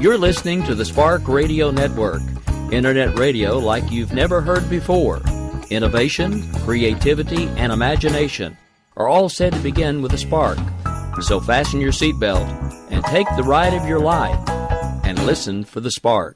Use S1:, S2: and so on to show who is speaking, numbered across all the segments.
S1: You're listening to the Spark Radio Network, internet radio like you've never heard before. Innovation, creativity, and imagination are all said to begin with a spark. So fasten your seatbelt and take the ride of your life and listen for the spark.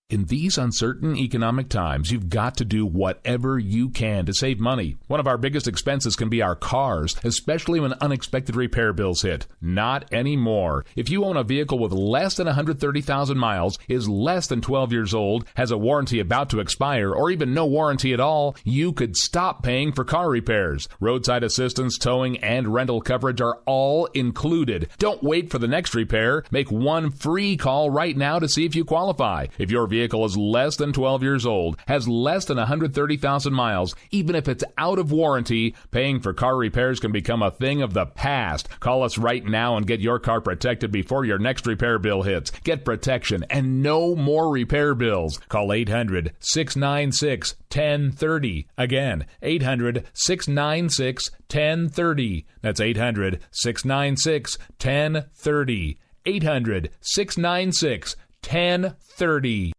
S2: In these uncertain economic times, you've got to do whatever you can to save money. One of our biggest expenses can be our cars, especially when unexpected repair bills hit. Not anymore. If you own a vehicle with less than 130,000 miles, is less than 12 years old, has a warranty about to expire, or even no warranty at all, you could stop paying for car repairs. Roadside assistance, towing, and rental coverage are all included. Don't wait for the next repair. Make one free call right now to see if you qualify. If your vehicle is less than 12 years old, has less than 130,000 miles, even if it's out of warranty, paying for car repairs can become a thing of the past. Call us right now and get your car protected before your next repair bill hits. Get protection and no more repair bills. Call 800-696-1030. Again, 800-696-1030. That's 800-696-1030. 800-696-1030.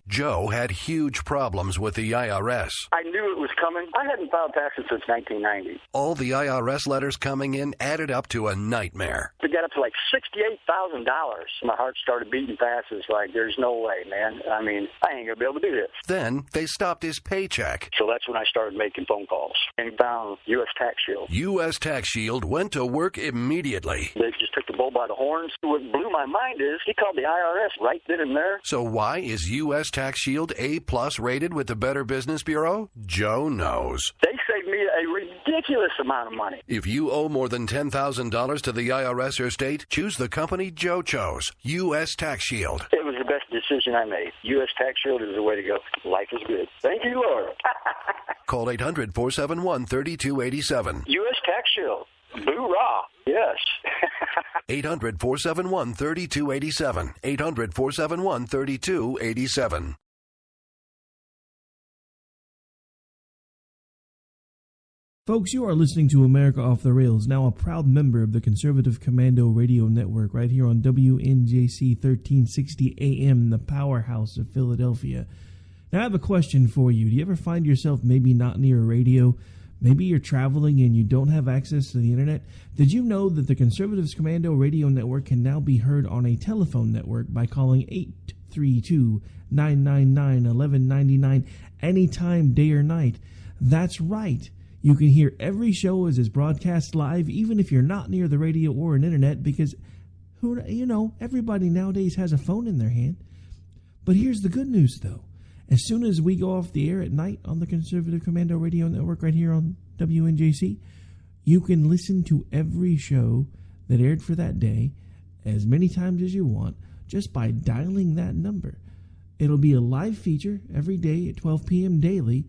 S3: Joe had huge problems with the IRS.
S4: I knew it was coming. I hadn't filed taxes since 1990.
S3: All the IRS letters coming in added up to a nightmare.
S4: It got up to like $68,000. My heart started beating fast. It's like, there's no way, man. I mean, I ain't going to be able to do this.
S3: Then they stopped his paycheck.
S4: So that's when I started making phone calls and found U.S. Tax Shield.
S3: U.S. Tax Shield went to work immediately.
S4: They just took the bull by the horns. What blew my mind is he called the IRS right then and there.
S3: So why is U.S. Tax Shield A+ rated with the Better Business Bureau? Joe knows.
S4: They saved me a ridiculous amount of money.
S3: If you owe more than $10,000 to the IRS or state, choose the company Joe chose, U.S. Tax Shield.
S4: It was the best decision I made. U.S. Tax Shield is the way to go. Life is good. Thank you, Lord.
S3: Call 800-471-3287.
S4: U.S. Tax Shield. Boo-rah. Yes.
S3: 800-471-3287. 800-471-3287.
S5: Folks, you are listening to America Off the Rails, now a proud member of the Conservative Commando Radio Network, right here on WNJC 1360 AM, the powerhouse of Philadelphia. Now, I have a question for you. Do you ever find yourself maybe not near a radio? Maybe you're traveling and you don't have access to the internet? Did you know that the Conservatives Commando Radio Network can now be heard on a telephone network by calling 832-999-1199 anytime, day or night? That's right. You can hear every show as it's broadcast live, even if you're not near the radio or an internet, because, everybody nowadays has a phone in their hand. But here's the good news, though. As soon as we go off the air at night on the Conservative Commando Radio Network right here on WNJC, you can listen to every show that aired for that day as many times as you want just by dialing that number. It'll be a live feature every day at 12 p.m. daily,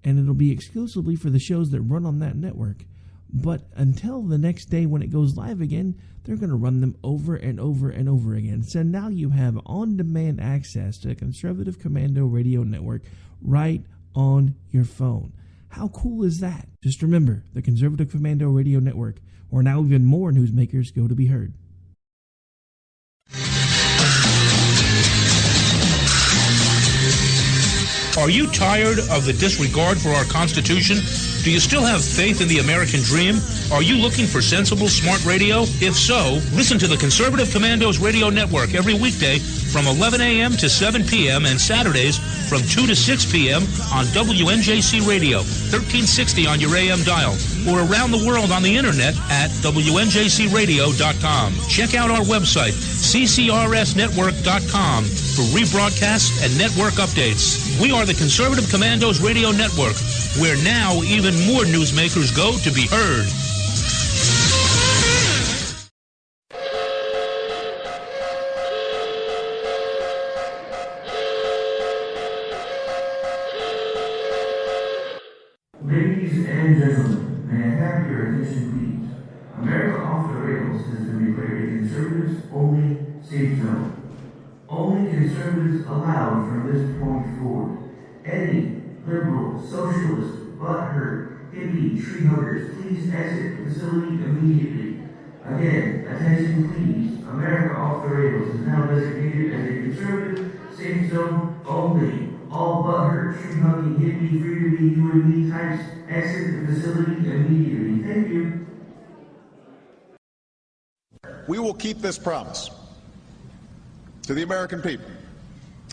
S5: and it'll be exclusively for the shows that run on that network. But until the next day when it goes live again, they're going to run them over and over and over again. So now you have on-demand access to the Conservative Commando Radio Network right on your phone. How cool is that? Just remember, the Conservative Commando Radio Network, where now even more newsmakers go to be heard.
S6: Are you tired of the disregard for our Constitution? Do you still have faith in the American dream? Are you looking for sensible, smart radio? If so, listen to the Conservative Commandos Radio Network every weekday from 11 a.m. to 7 p.m. and Saturdays from 2 to 6 p.m. on WNJC Radio, 1360 on your AM dial, or around the world on the internet at WNJCradio.com. Check out our website, ccrsnetwork.com, for rebroadcasts and network updates. We are the Conservative Commandos Radio Network, where now even more newsmakers go to be heard.
S7: Ladies and gentlemen, may I have your attention, please? America Off the Rails has been declared a conservatives-only safe zone. Only conservatives allowed from this point forward. Any liberal, socialist, butthurt, hippie, tree huggers, please exit the facility immediately. Again, attention please. America Off the Rails is now designated as a conservative safe zone only. All butthurt, tree-hugging, hippie, free-to-be, you and me types exit the facility immediately. Thank you.
S8: We will keep this promise to the American people.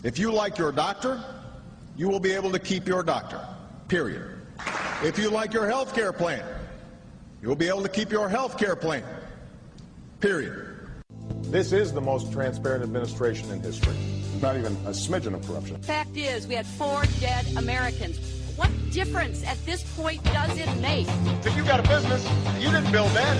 S8: If you like your doctor, you will be able to keep your doctor, period. If you like your health care plan, you will be able to keep your health care plan, period.
S9: This is the most transparent administration in history. Not even a smidgen of corruption.
S10: Fact is, we had 4 dead Americans. What difference at this point does it make?
S9: If you got a business, you didn't build that.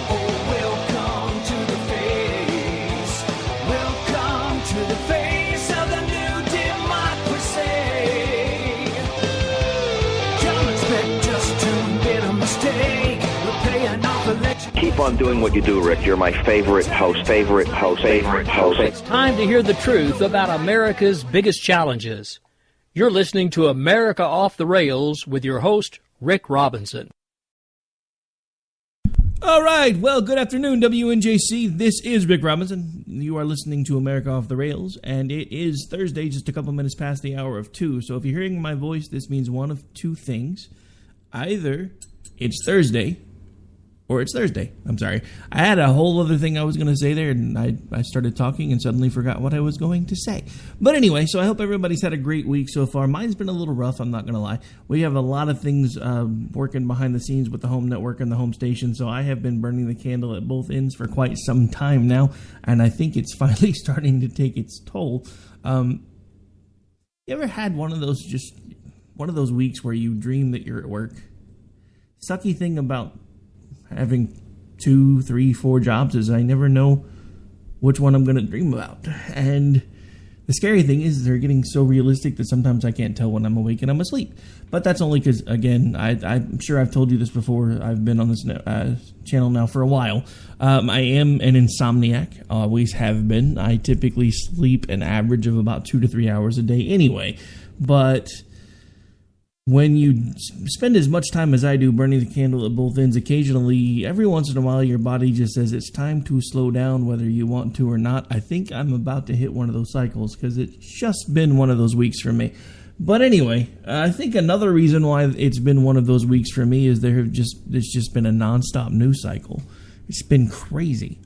S11: Oh, welcome to the face. Welcome to the face of the new democracy. Don't expect us to admit a mistake. We're paying off election.
S12: Keep on doing what you do, Rick. You're my favorite host.
S1: It's time to hear the truth about America's biggest challenges. You're listening to America Off the Rails with your host, Rick Robinson.
S5: All right. Well, good afternoon, WNJC. This is Rick Robinson. You are listening to America Off the Rails, and it is Thursday, just a couple minutes past the hour of 2. So if you're hearing my voice, this means one of two things. Either it's Thursday, or it's Thursday. I'm sorry. I had a whole other thing I was going to say there, and I started talking and suddenly forgot what I was going to say. But anyway, so I hope everybody's had a great week so far. Mine's been a little rough, I'm not going to lie. We have a lot of things working behind the scenes with the home network and the home station, so I have been burning the candle at both ends for quite some time now, and I think it's finally starting to take its toll. You ever had one of those weeks where you dream that you're at work? Sucky thing about having 2, 3, 4 jobs is I never know which one I'm going to dream about. And the scary thing is they're getting so realistic that sometimes I can't tell when I'm awake and I'm asleep. But that's only because, again, I'm sure I've told you this before. I've been on this channel now for a while. I am an insomniac, always have been. I typically sleep an average of about 2 to 3 hours a day anyway. But when you spend as much time as I do burning the candle at both ends, occasionally, every once in a while, your body just says it's time to slow down whether you want to or not. I think I'm about to hit one of those cycles because it's just been one of those weeks for me. But anyway, I think another reason why it's been one of those weeks for me is there's just been a nonstop news cycle. It's been crazy.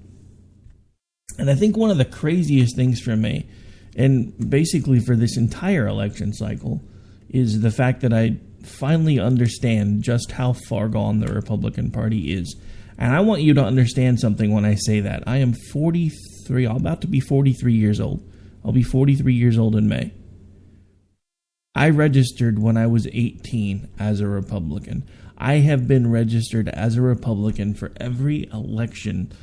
S5: And I think one of the craziest things for me, and basically for this entire election cycle, is the fact that I finally understand just how far gone the Republican Party is. And I want you to understand something when I say that. I am 43, I'm about to be 43 years old. I'll be 43 years old in May. I registered when I was 18 as a Republican. I have been registered as a Republican for every election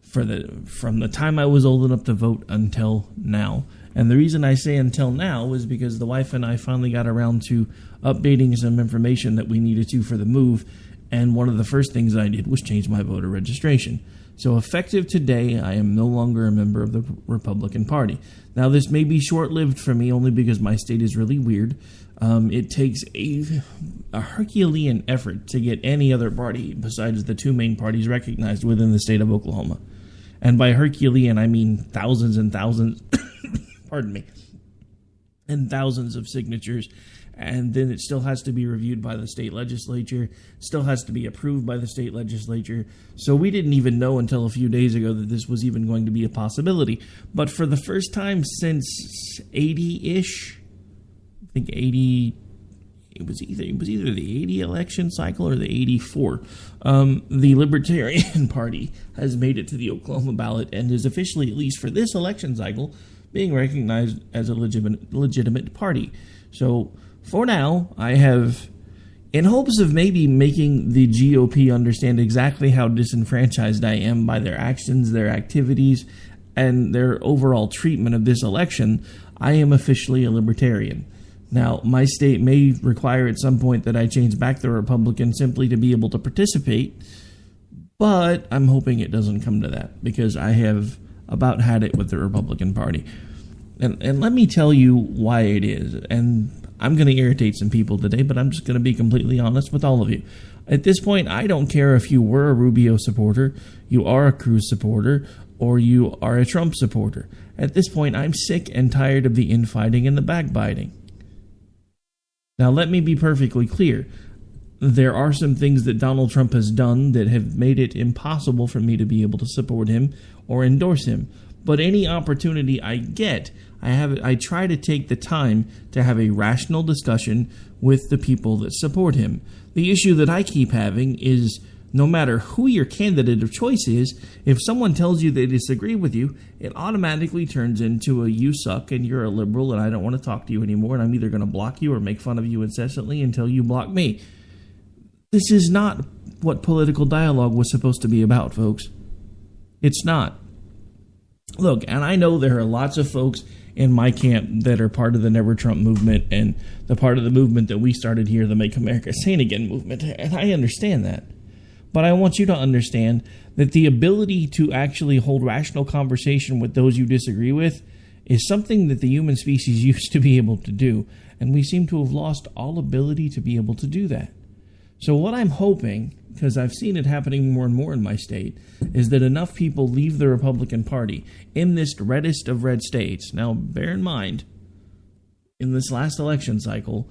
S5: from the time I was old enough to vote until now. And the reason I say until now is because the wife and I finally got around to updating some information that we needed to for the move, and one of the first things I did was change my voter registration. So effective today, I am no longer a member of the Republican Party. Now, this may be short-lived for me only because my state is really weird. It takes a Herculean effort to get any other party besides the two main parties recognized within the state of Oklahoma. And by Herculean, I mean thousands and thousands, pardon me, and thousands of signatures. And then it still has to be reviewed by the state legislature, still has to be approved by the state legislature. So we didn't even know until a few days ago that this was even going to be a possibility. But for the first time since 80-ish, I think 80, it was either the 80 election cycle or the 84, the Libertarian Party has made it to the Oklahoma ballot and is officially, at least for this election cycle, being recognized as a legitimate party. So for now, I have, in hopes of maybe making the GOP understand exactly how disenfranchised I am by their actions, their activities, and their overall treatment of this election, I am officially a libertarian. Now, my state may require at some point that I change back to Republican simply to be able to participate, but I'm hoping it doesn't come to that because I have about had it with the Republican Party. And let me tell you why it is. And I'm going to irritate some people today, but I'm just going to be completely honest with all of you. At this point, I don't care if you were a Rubio supporter, you are a Cruz supporter, or you are a Trump supporter. At this point, I'm sick and tired of the infighting and the backbiting. Now, let me be perfectly clear. There are some things that Donald Trump has done that have made it impossible for me to be able to support him or endorse him. But any opportunity I get, I try to take the time to have a rational discussion with the people that support him. The issue that I keep having is no matter who your candidate of choice is, if someone tells you they disagree with you, it automatically turns into a you suck and you're a liberal and I don't want to talk to you anymore and I'm either going to block you or make fun of you incessantly until you block me. This is not what political dialogue was supposed to be about, folks. It's not. Look, and I know there are lots of folks in my camp that are part of the Never Trump movement and the part of the movement that we started here, the Make America Sane Again movement, and I understand that. But I want you to understand that the ability to actually hold rational conversation with those you disagree with is something that the human species used to be able to do, and we seem to have lost all ability to be able to do that. So what I'm hoping, because I've seen it happening more and more in my state, is that enough people leave the Republican Party in this reddest of red states. Now, bear in mind, in this last election cycle,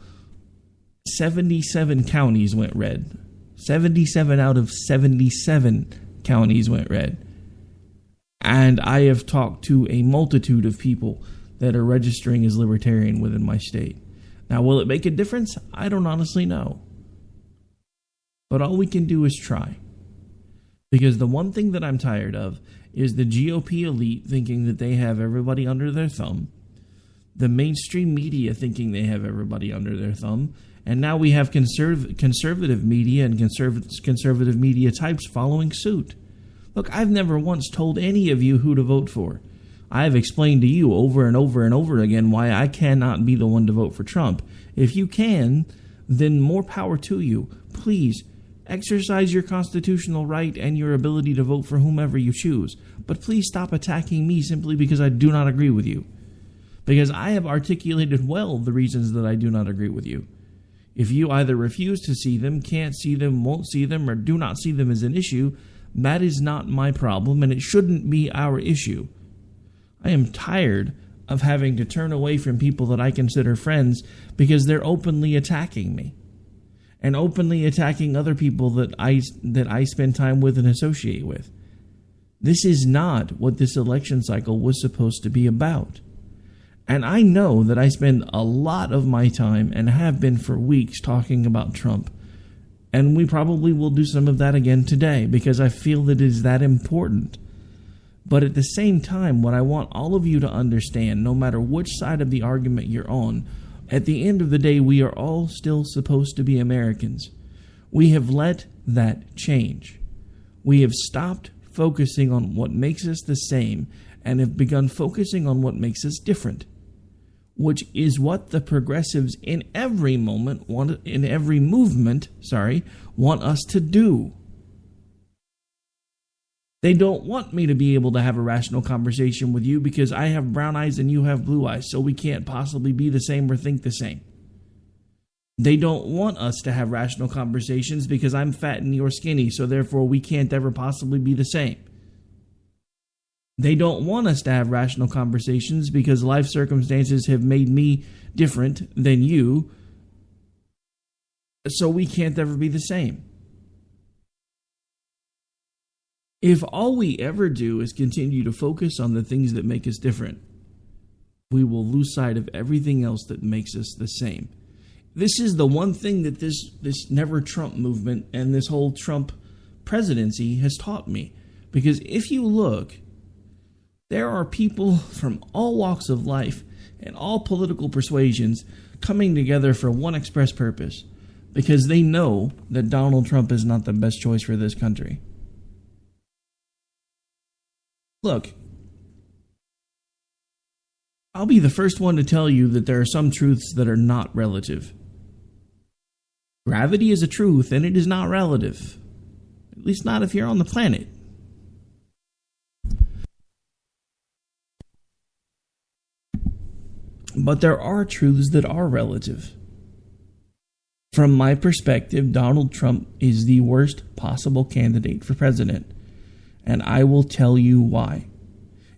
S5: 77 counties went red. 77 out of 77 counties went red. And I have talked to a multitude of people that are registering as libertarian within my state. Now, will it make a difference? I don't honestly know. But all we can do is try. Because the one thing that I'm tired of is the GOP elite thinking that they have everybody under their thumb, the mainstream media thinking they have everybody under their thumb, and now we have conservative media and conservative media types following suit. Look, I've never once told any of you who to vote for. I've explained to you over and over and over again why I cannot be the one to vote for Trump. If you can, then more power to you. Please, exercise your constitutional right and your ability to vote for whomever you choose. But please stop attacking me simply because I do not agree with you. Because I have articulated well the reasons that I do not agree with you. If you either refuse to see them, can't see them, won't see them, or do not see them as an issue, that is not my problem, and it shouldn't be our issue. I am tired of having to turn away from people that I consider friends because they're openly attacking me. And openly attacking other people that I spend time with and associate with. This is not what this election cycle was supposed to be about. And I know that I spend a lot of my time, and have been for weeks, talking about Trump. And we probably will do some of that again today, because I feel that it is that important. But at the same time, what I want all of you to understand, no matter which side of the argument you're on, at the end of the day, we are all still supposed to be Americans. We have let that change. We have stopped focusing on what makes us the same and have begun focusing on what makes us different, which is what the progressives in every movement want us to do. They don't want me to be able to have a rational conversation with you because I have brown eyes and you have blue eyes, so we can't possibly be the same or think the same. They don't want us to have rational conversations because I'm fat and you're skinny, so therefore we can't ever possibly be the same. They don't want us to have rational conversations because life circumstances have made me different than you, so we can't ever be the same. If all we ever do is continue to focus on the things that make us different, we will lose sight of everything else that makes us the same. This is the one thing that this Never Trump movement and this whole Trump presidency has taught me. Because if you look, there are people from all walks of life and all political persuasions coming together for one express purpose. Because they know that Donald Trump is not the best choice for this country. Look, I'll be the first one to tell you that there are some truths that are not relative. Gravity is a truth, and it is not relative. At least not if you're on the planet. But there are truths that are relative. From my perspective, Donald Trump is the worst possible candidate for president. And I will tell you why.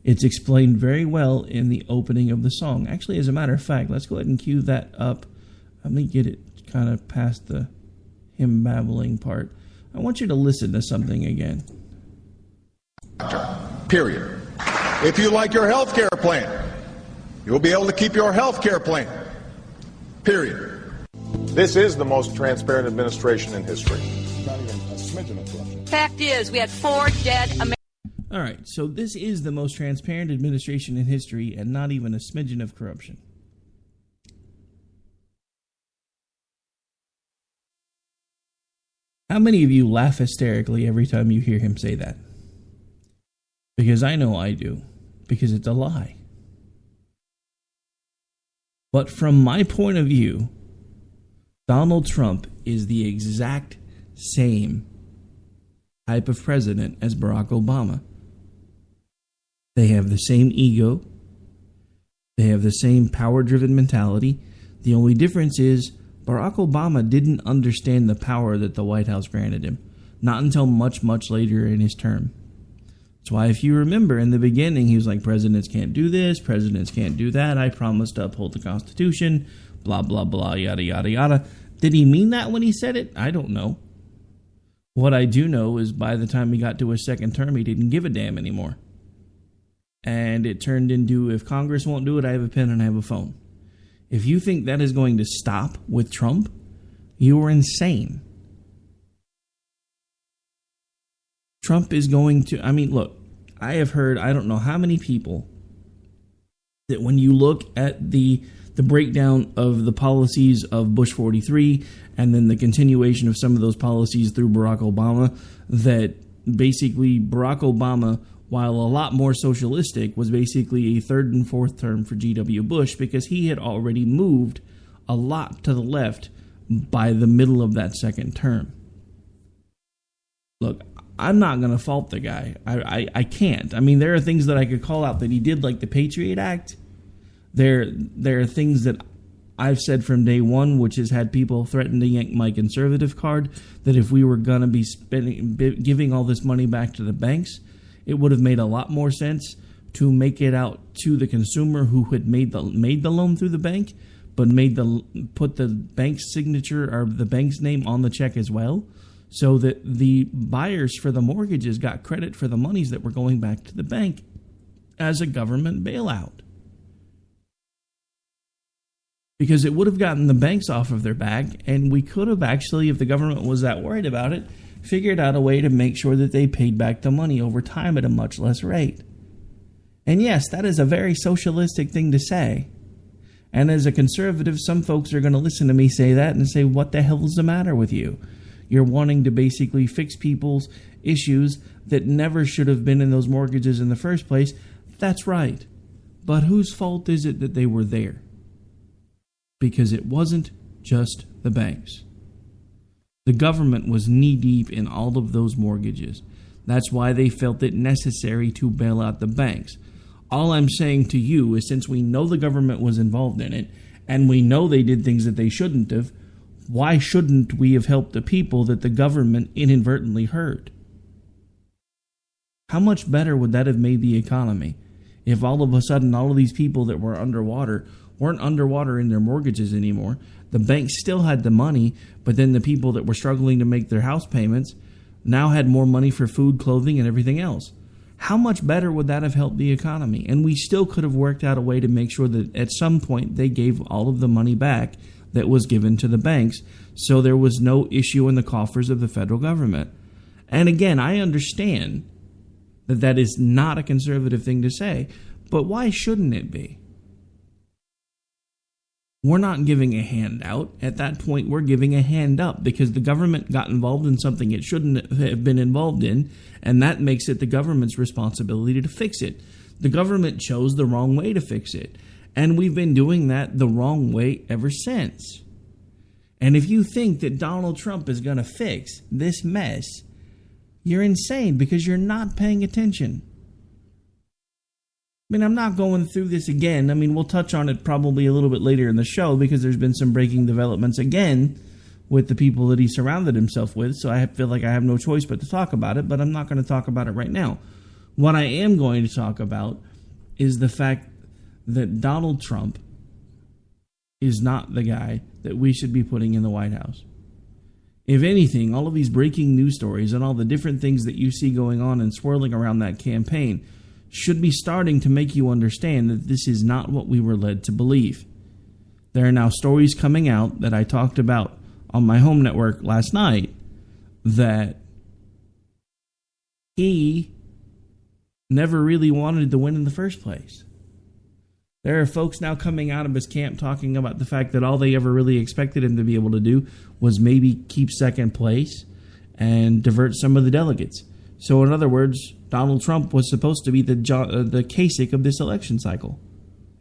S5: It's explained very well in the opening of the song. Actually, as a matter of fact, let's go ahead and cue that up. Let me get it kind of past the him babbling part. I want you to listen to something again.
S8: Period. If you like your health care plan, you'll be able to keep your health care plan. Period.
S9: This is the most transparent administration in history. Not even a smidgen of corruption.
S10: Fact is, we had 4 dead Americans.
S5: All right, so this is the most transparent administration in history and not even a smidgen of corruption. How many of you laugh hysterically every time you hear him say that? Because I know I do, because it's a lie. But from my point of view, Donald Trump is the exact same type of president as Barack Obama. They have the same ego. They have the same power-driven mentality. The only difference is Barack Obama didn't understand the power that the White House granted him. Not until much, much later in his term. That's why if you remember in the beginning, he was like, presidents can't do this, presidents can't do that. I promise to uphold the Constitution, blah, blah, blah, yada, yada, yada. Did he mean that when he said it? I don't know. What I do know is by the time he got to his second term, he didn't give a damn anymore. And it turned into, if Congress won't do it, I have a pen and I have a phone. If you think that is going to stop with Trump, you are insane. Trump is going to, I mean, look, I have heard, I don't know how many people that when you look at the breakdown of the policies of Bush 43 and then the continuation of some of those policies through Barack Obama, that basically Barack Obama, while a lot more socialistic, was basically a third and fourth term for G.W. Bush because he had already moved a lot to the left by the middle of that second term. Look, I'm not going to fault the guy. I can't. I mean, there are things that I could call out that he did, like the Patriot Act. There are things that I've said from day one, which has had people threaten to yank my conservative card, that if we were going to be giving all this money back to the banks, it would have made a lot more sense to make it out to the consumer who had made the loan through the bank, but put the bank's signature or the bank's name on the check as well, so that the buyers for the mortgages got credit for the monies that were going back to the bank as a government bailout. Because it would have gotten the banks off of their back, and we could have actually, if the government was that worried about it, figured out a way to make sure that they paid back the money over time at a much less rate. And yes, that is a very socialistic thing to say. And as a conservative, some folks are going to listen to me say that and say, what the hell is the matter with you? You're wanting to basically fix people's issues that never should have been in those mortgages in the first place. That's right. But whose fault is it that they were there? Because it wasn't just the banks. The government was knee-deep in all of those mortgages. That's why they felt it necessary to bail out the banks. All I'm saying to you is, since we know the government was involved in it, and we know they did things that they shouldn't have, why shouldn't we have helped the people that the government inadvertently hurt? How much better would that have made the economy if all of a sudden all of these people that were underwater weren't underwater in their mortgages anymore? The banks still had the money, but then the people that were struggling to make their house payments now had more money for food, clothing, and everything else. How much better would that have helped the economy? And we still could have worked out a way to make sure that at some point they gave all of the money back that was given to the banks, so there was no issue in the coffers of the federal government. And again, I understand that that is not a conservative thing to say, but why shouldn't it be? We're not giving a handout. At that point, we're giving a hand up because the government got involved in something it shouldn't have been involved in, and that makes it the government's responsibility to fix it. The government chose the wrong way to fix it, and we've been doing that the wrong way ever since. And if you think that Donald Trump is going to fix this mess, you're insane because you're not paying attention. I mean, I'm not going through this again. I mean, we'll touch on it probably a little bit later in the show because there's been some breaking developments again with the people that he surrounded himself with, so I feel like I have no choice but to talk about it, but I'm not going to talk about it right now. What I am going to talk about is the fact that Donald Trump is not the guy that we should be putting in the White House. If anything, all of these breaking news stories and all the different things that you see going on and swirling around that campaign should be starting to make you understand that this is not what we were led to believe. There are now stories coming out that I talked about on my home network last night that he never really wanted to win in the first place. There are folks now coming out of his camp talking about the fact that all they ever really expected him to be able to do was maybe keep second place and divert some of the delegates. So in other words, Donald Trump was supposed to be the Kasich of this election cycle,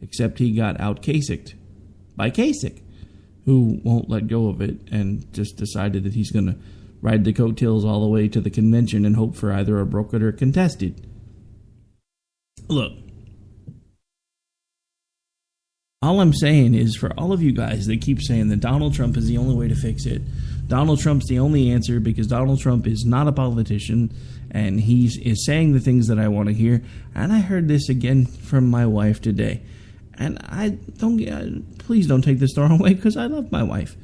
S5: except he got out Kasich'd by Kasich, who won't let go of it and just decided that he's going to ride the coattails all the way to the convention and hope for either a brokered or contested. Look, all I'm saying is for all of you guys that keep saying that Donald Trump is the only way to fix it, Donald Trump's the only answer because Donald Trump is not a politician and he is saying the things that I want to hear. And I heard this again from my wife today. And please don't take this the wrong way because I love my wife.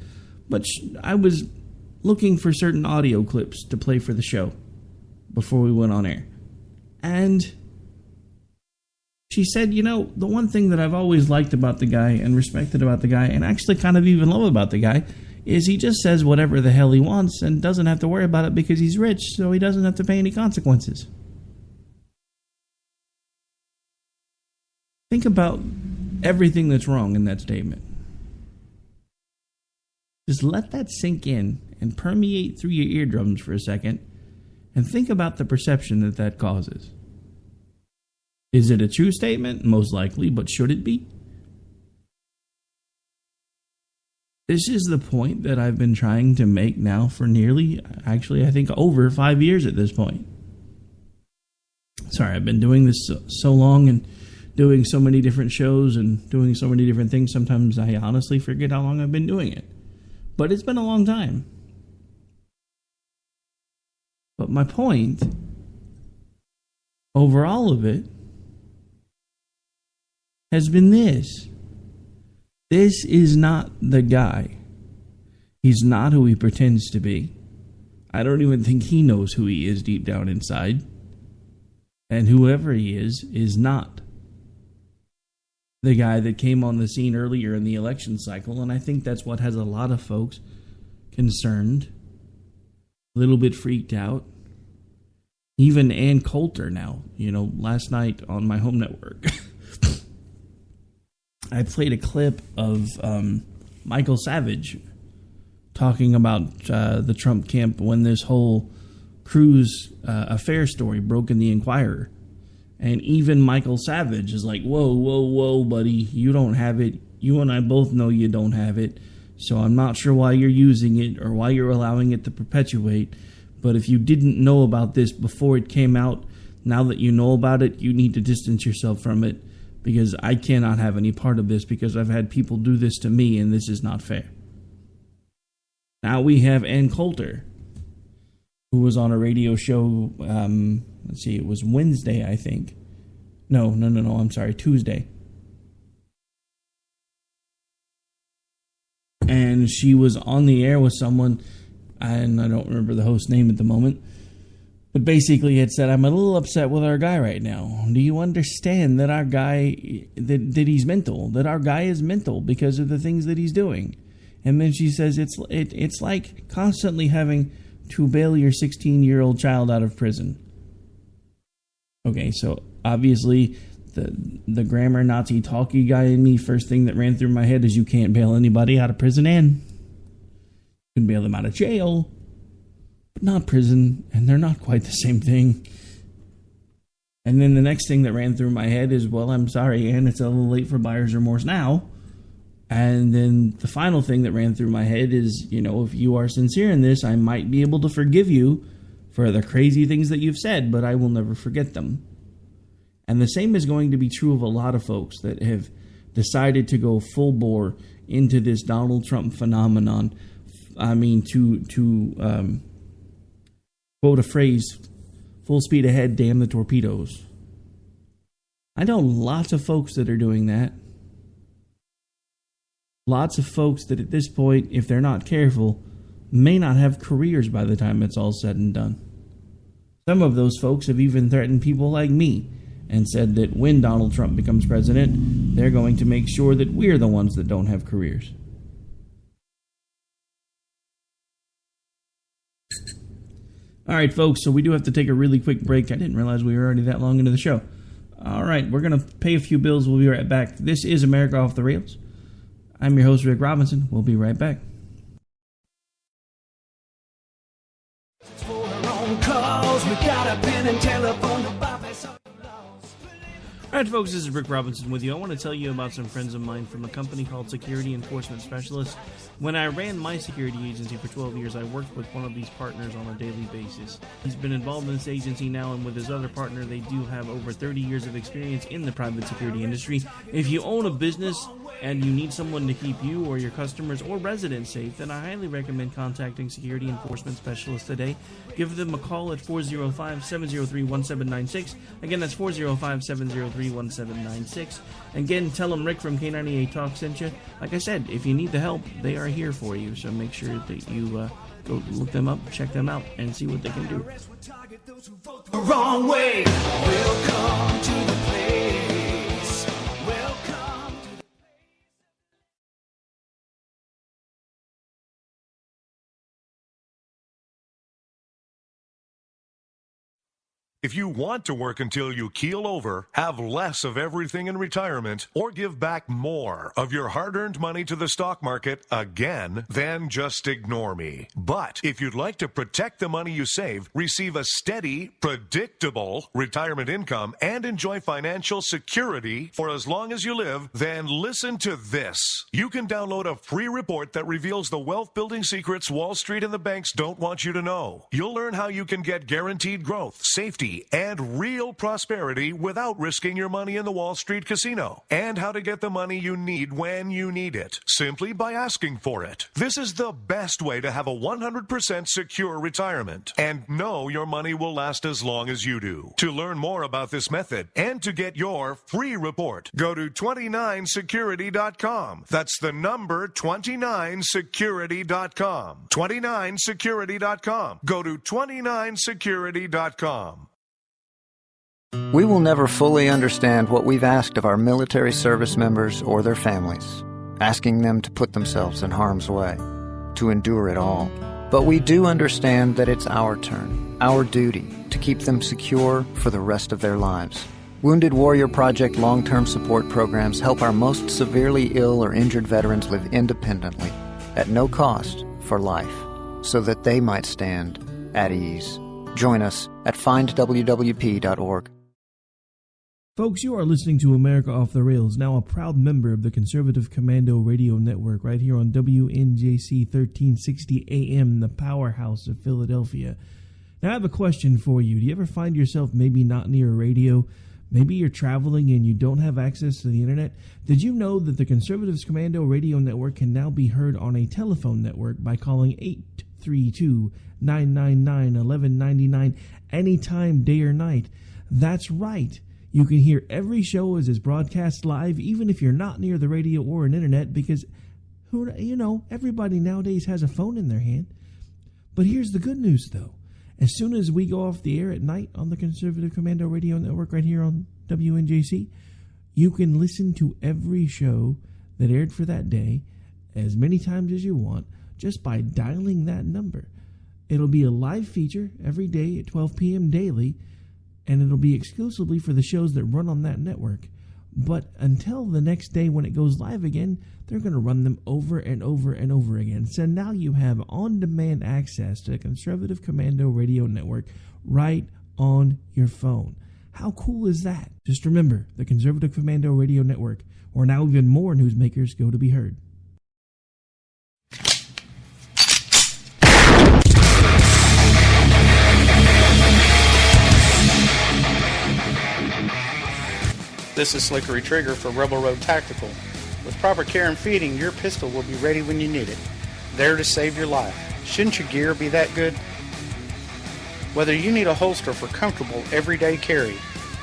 S5: But I was looking for certain audio clips to play for the show before we went on air. And she said, you know, the one thing that I've always liked about the guy and respected about the guy and actually kind of even love about the guy is he just says whatever the hell he wants and doesn't have to worry about it because he's rich, so he doesn't have to pay any consequences. Think about everything that's wrong in that statement. Just let that sink in and permeate through your eardrums for a second and think about the perception that that causes. Is it a true statement? Most likely, but should it be? This is the point that I've been trying to make now for nearly, actually, I think over 5 years at this point. Sorry, I've been doing this so long and doing so many different shows and doing so many different things. Sometimes I honestly forget how long I've been doing it. But it's been a long time. But my point, over all of it, has been this. This is not the guy. He's not who he pretends to be. I don't even think he knows who he is deep down inside. And whoever he is not the guy that came on the scene earlier in the election cycle. And I think that's what has a lot of folks concerned, a little bit freaked out. Even Ann Coulter now, last night on my home network, I played a clip of Michael Savage talking about the Trump camp when this whole Cruz affair story broke in the Inquirer. And even Michael Savage is like, whoa, buddy, you don't have it. You and I both know you don't have it. So I'm not sure why you're using it or why you're allowing it to perpetuate. But if you didn't know about this before it came out, now that you know about it, you need to distance yourself from it. Because I cannot have any part of this because I've had people do this to me and this is not fair. Now we have Ann Coulter, who was on a radio show, it was Wednesday, I think. No, I'm sorry, Tuesday. And she was on the air with someone, and I don't remember the host's name at the moment, but basically it said, I'm a little upset with our guy right now. Do you understand that our guy, that he's mental, that our guy is mental because of the things that he's doing? And then she says, it's like constantly having to bail your 16-year-old child out of prison. Okay, so obviously the grammar Nazi talky guy in me, first thing that ran through my head is you can't bail anybody out of prison and you can bail them out of jail, but not prison, and they're not quite the same thing. And then the next thing that ran through my head is, well, I'm sorry, Ann, it's a little late for buyer's remorse now. And then the final thing that ran through my head is, if you are sincere in this, I might be able to forgive you for the crazy things that you've said, but I will never forget them. And the same is going to be true of a lot of folks that have decided to go full bore into this Donald Trump phenomenon, quote a phrase, full speed ahead, damn the torpedoes. I know lots of folks that are doing that. Lots of folks that at this point, if they're not careful, may not have careers by the time it's all said and done. Some of those folks have even threatened people like me and said that when Donald Trump becomes president, they're going to make sure that we're the ones that don't have careers. All right, folks, so we do have to take a really quick break. I didn't realize we were already that long into the show. All right, we're going to pay a few bills. We'll be right back. This is America Off the Rails. I'm your host, Rick Robinson. We'll be right back. All right, folks, this is Rick Robinson with you. I want to tell you about some friends of mine from a company called Security Enforcement Specialists. When I ran my security agency for 12 years, I worked with one of these partners on a daily basis. He's been involved in this agency now, and with his other partner, they do have over 30 years of experience in the private security industry. If you own a business and you need someone to keep you or your customers or residents safe, then I highly recommend contacting Security Enforcement Specialists today. Give them a call at 405-703-1796. Again, that's 405-703-1796. Again, tell them Rick from K98 Talk sent you. Like I said, if you need the help, they are here for you. So make sure that you go look them up, check them out, and see what they can do.
S11: The wrong way. Welcome to the place. Welcome.
S13: If you want to work until you keel over, have less of everything in retirement, or give back more of your hard-earned money to the stock market again, then just ignore me. But if you'd like to protect the money you save, receive a steady, predictable retirement income, and enjoy financial security for as long as you live, then listen to this. You can download a free report that reveals the wealth-building secrets Wall Street and the banks don't want you to know. You'll learn how you can get guaranteed growth, safety, and real prosperity without risking your money in the Wall Street casino, and how to get the money you need when you need it, simply by asking for it. This is the best way to have a 100% secure retirement, and know your money will last as long as you do. To learn more about this method, and to get your free report, go to 29security.com. That's the number 29security.com. 29security.com. Go to 29security.com.
S14: We will never fully understand what we've asked of our military service members or their families, asking them to put themselves in harm's way, to endure it all. But we do understand that it's our turn, our duty, to keep them secure for the rest of their lives. Wounded Warrior Project long-term support programs help our most severely ill or injured veterans live independently, at no cost, for life, so that they might stand at ease. Join us at findwwp.org.
S5: Folks, you are listening to America Off the Rails, now a proud member of the Conservative Commando Radio Network, right here on WNJC 1360 AM, the powerhouse of Philadelphia. Now, I have a question for you. Do you ever find yourself maybe not near a radio? Maybe you're traveling and you don't have access to the internet? Did you know that the Conservatives Commando Radio Network can now be heard on a telephone network by calling 832-999-1199 anytime, day or night? That's right. You can hear every show as it's broadcast live, even if you're not near the radio or an internet, because, everybody nowadays has a phone in their hand. But here's the good news, though. As soon as we go off the air at night on the Conservative Commando Radio Network right here on WNJC, you can listen to every show that aired for that day as many times as you want just by dialing that number. It'll be a live feature every day at 12 p.m. daily, and it'll be exclusively for the shows that run on that network. But until the next day when it goes live again, they're going to run them over and over and over again. So now you have on-demand access to the Conservative Commando Radio Network right on your phone. How cool is that? Just remember, the Conservative Commando Radio Network, where now even more newsmakers go to be heard.
S15: This is Slickery Trigger for Rebel Road Tactical. With proper care and feeding, your pistol will be ready when you need it. there to save your life. Shouldn't your gear be that good? Whether you need a holster for comfortable everyday carry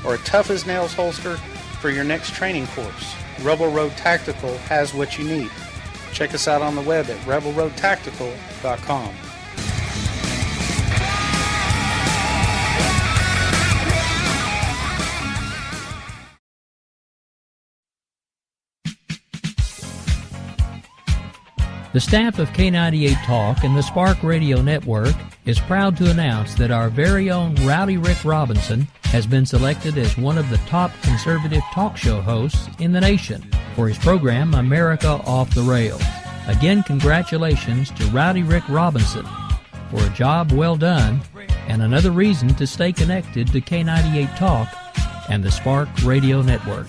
S15: or a tough-as-nails holster for your next training course, Rebel Road Tactical has what you need. Check us out on the web at rebelroadtactical.com.
S1: The staff of K98 Talk and the Spark Radio Network is proud to announce that our very own Rowdy Rick Robinson has been selected as one of the top conservative talk show hosts in the nation for his program America Off the Rails. Again, congratulations to Rowdy Rick Robinson for a job well done and another reason to stay connected to K98 Talk and the Spark Radio Network.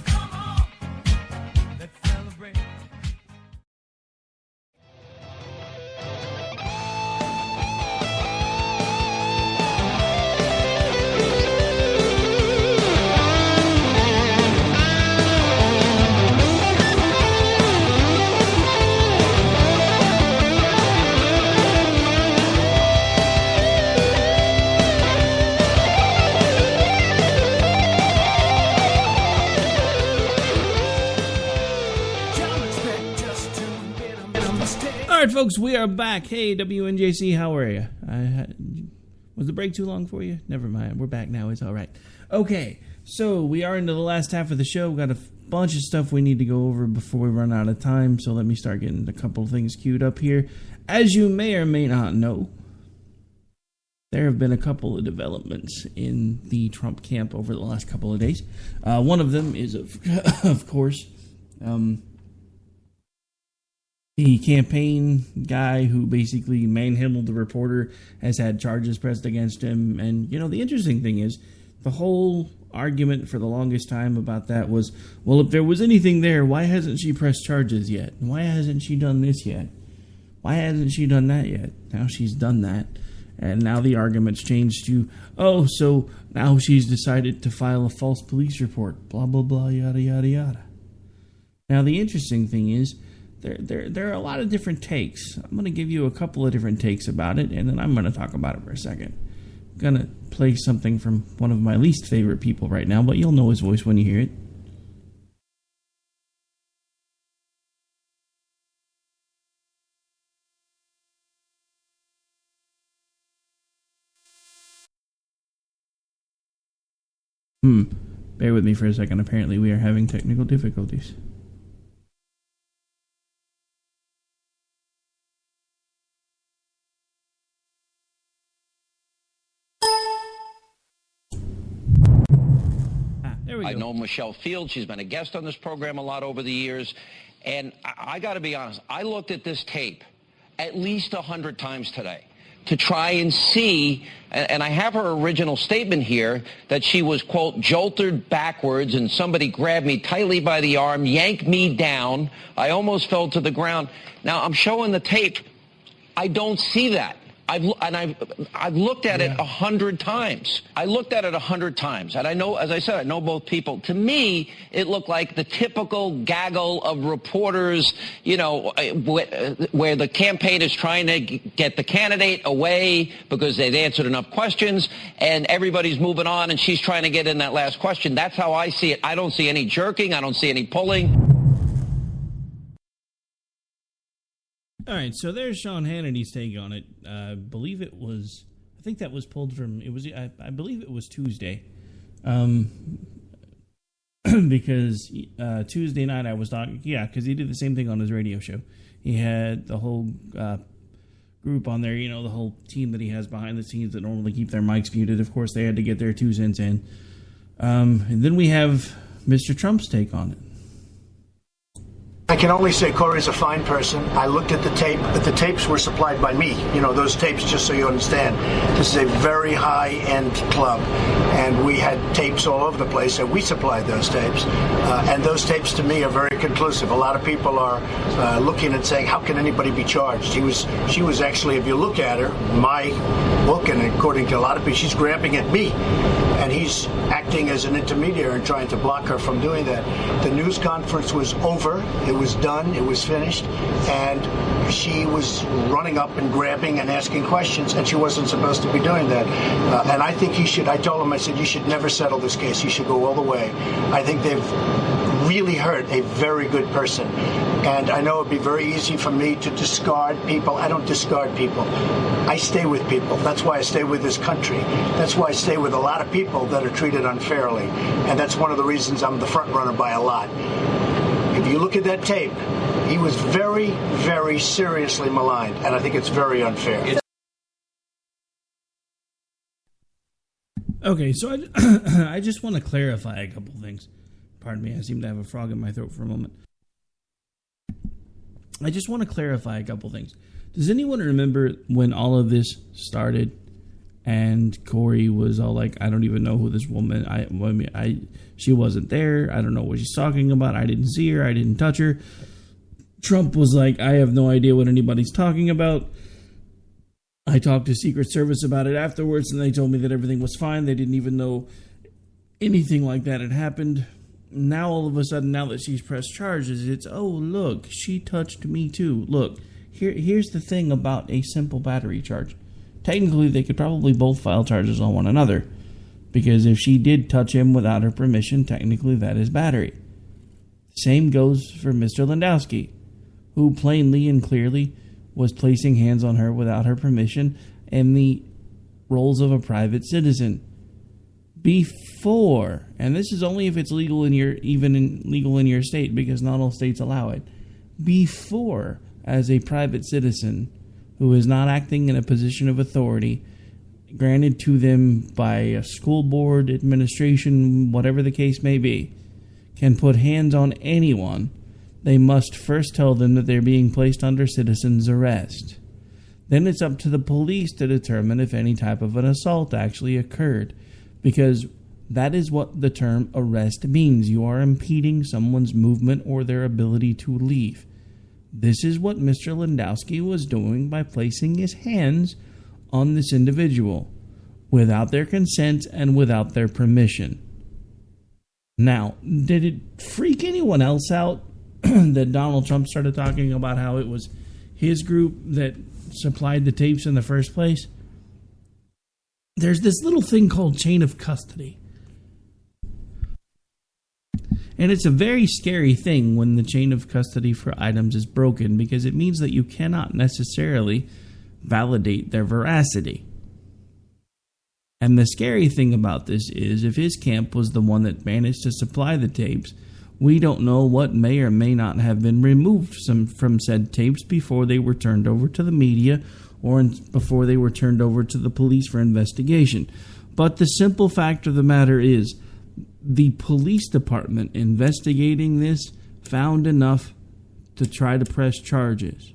S5: Folks, we are back. Hey, WNJC, how are you? Was the break too long for you? Never mind. We're back now. It's all right. Okay, so we are into the last half of the show. We've got a bunch of stuff we need to go over before we run out of time, so let me start getting a couple of things queued up here. As you may or may not know, there have been a couple of developments in the Trump camp over the last couple of days. One of them is, of course, the campaign guy who basically manhandled the reporter has had charges pressed against him. And, you know, the interesting thing is the whole argument for the longest time about that was, well, if there was anything there, why hasn't she pressed charges yet? Why hasn't she done this yet? Why hasn't she done that yet? Now she's done that. And now the argument's changed to, oh, so now she's decided to file a false police report. Blah, blah, blah, yada, yada, yada. Now, the interesting thing is, There are a lot of different takes. I'm going to give you a couple of different takes about it, and then I'm going to talk about it for a second. I'm going to play something from one of my least favorite people right now, but you'll know his voice when you hear it. Bear with me for a second. Apparently we are having technical difficulties.
S16: I know Michelle Field. She's been a guest on this program a lot over the years. And I got to be honest, I looked at this tape at least 100 times today to try and see, and I have her original statement here, that she was, quote, jolted backwards and somebody grabbed me tightly by the arm, yanked me down. I almost fell to the ground. Now, I'm showing the tape. I don't see that. I've looked at it 100 times. I looked at it 100 times. And I know, as I said, I know both people. To me, it looked like the typical gaggle of reporters, you know, where the campaign is trying to get the candidate away because they've answered enough questions and everybody's moving on and she's trying to get in that last question. That's how I see it. I don't see any jerking. I don't see any pulling.
S5: All right, so there's Sean Hannity's take on it. I believe it was, I think that was pulled from, I believe it was Tuesday. Because Tuesday night I was talking, because he did the same thing on his radio show. He had the whole group on there, you know, the whole team that he has behind the scenes that normally keep their mics muted. Of course, they had to get their 2 cents in. And then we have Mr. Trump's take on it.
S17: I can only say Corey's a fine person. I looked at the tape, but the tapes were supplied by me. You know, those tapes, just so you understand. This is a very high-end club, and we had tapes all over the place, and we supplied those tapes. And those tapes, to me, are very conclusive. A lot of people are looking and saying, how can anybody be charged? She was actually, if you look at her, my book, and according to a lot of people, she's grabbing at me. And he's acting as an intermediary and trying to block her from doing that. The news conference was over. It was done. It was finished. And she was running up and grabbing and asking questions, and she wasn't supposed to be doing that. And I think I told him, I said, you should never settle this case. You should go all the way. I think they've really hurt a very good person. And I know it'd be very easy for me to discard people. I don't discard people. I stay with people. That's why I stay with this country. That's why I stay with a lot of people that are treated unfairly. And that's one of the reasons I'm the front runner by a lot. If you look at that tape, he was very, very seriously maligned. And I think it's very unfair.
S5: Okay, so I just want to clarify a couple things. Pardon me, I seem to have a frog in my throat for a moment. I just want to clarify a couple things. Does anyone remember when all of this started and Corey was all like, I don't even know who this woman, she wasn't there. I don't know what she's talking about. I didn't see her. I didn't touch her. Trump was like, I have no idea what anybody's talking about. I talked to Secret Service about it afterwards, and they told me that everything was fine. They didn't even know anything like that had happened. Now, all of a sudden, now that she's pressed charges, it's, oh, look, she touched me too. Look, here's the thing about a simple battery charge. Technically, they could probably both file charges on one another, because if she did touch him without her permission, technically that is battery. Same goes for Mr. Landowski, who plainly and clearly was placing hands on her without her permission and the roles of a private citizen. Before, and this is only if it's legal legal in your state, because not all states allow it. Before, as a private citizen who is not acting in a position of authority granted to them by a school board, administration, whatever the case may be, can put hands on anyone, they must first tell them that they're being placed under citizen's arrest. Then it's up to the police to determine if any type of an assault actually occurred, because that is what the term arrest means. You are impeding someone's movement or their ability to leave. This is what Mr. Landowski was doing by placing his hands on this individual without their consent and without their permission. Now, did it freak anyone else out that Donald Trump started talking about how it was his group that supplied the tapes in the first place? There's this little thing called chain of custody. And it's a very scary thing when the chain of custody for items is broken, because it means that you cannot necessarily validate their veracity. And the scary thing about this is, if his camp was the one that managed to supply the tapes, we don't know what may or may not have been removed from said tapes before they were turned over to the media or before they were turned over to the police for investigation. But the simple fact of the matter is, the police department investigating this found enough to try to press charges.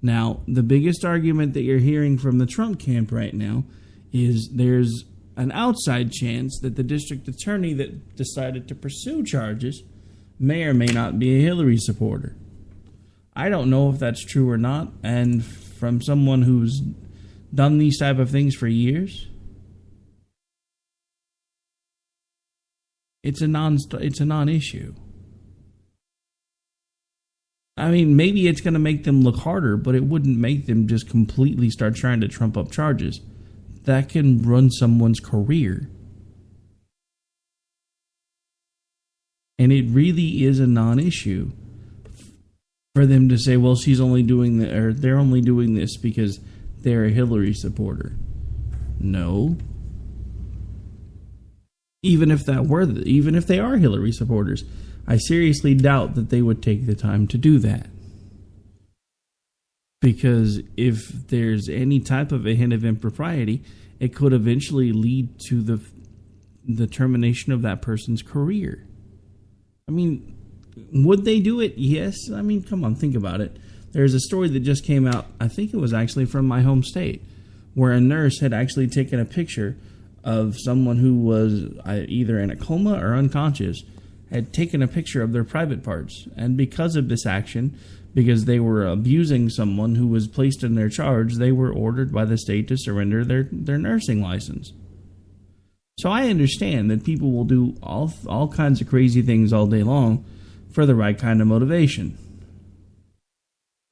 S5: Now, the biggest argument that you're hearing from the Trump camp right now is there's an outside chance that the district attorney that decided to pursue charges may or may not be a Hillary supporter. I don't know if that's true or not, and from someone who's done these type of things for years, it's a non-issue. I mean, maybe it's going to make them look harder, but it wouldn't make them just completely start trying to trump up charges. That can run someone's career. And it really is a non-issue for them to say, well, she's only doing that, or they're only doing this because they're a Hillary supporter. No. Even if they are Hillary supporters, I seriously doubt that they would take the time to do that. Because if there's any type of a hint of impropriety, it could eventually lead to the termination of that person's career. I mean, would they do it? Yes. I mean, come on, think about it. There's a story that just came out, I think it was actually from my home state, where a nurse had actually taken a picture of someone who was either in a coma or unconscious, had taken a picture of their private parts. And because of this action, because they were abusing someone who was placed in their charge, they were ordered by the state to surrender their nursing license. So I understand that people will do all kinds of crazy things all day long for the right kind of motivation.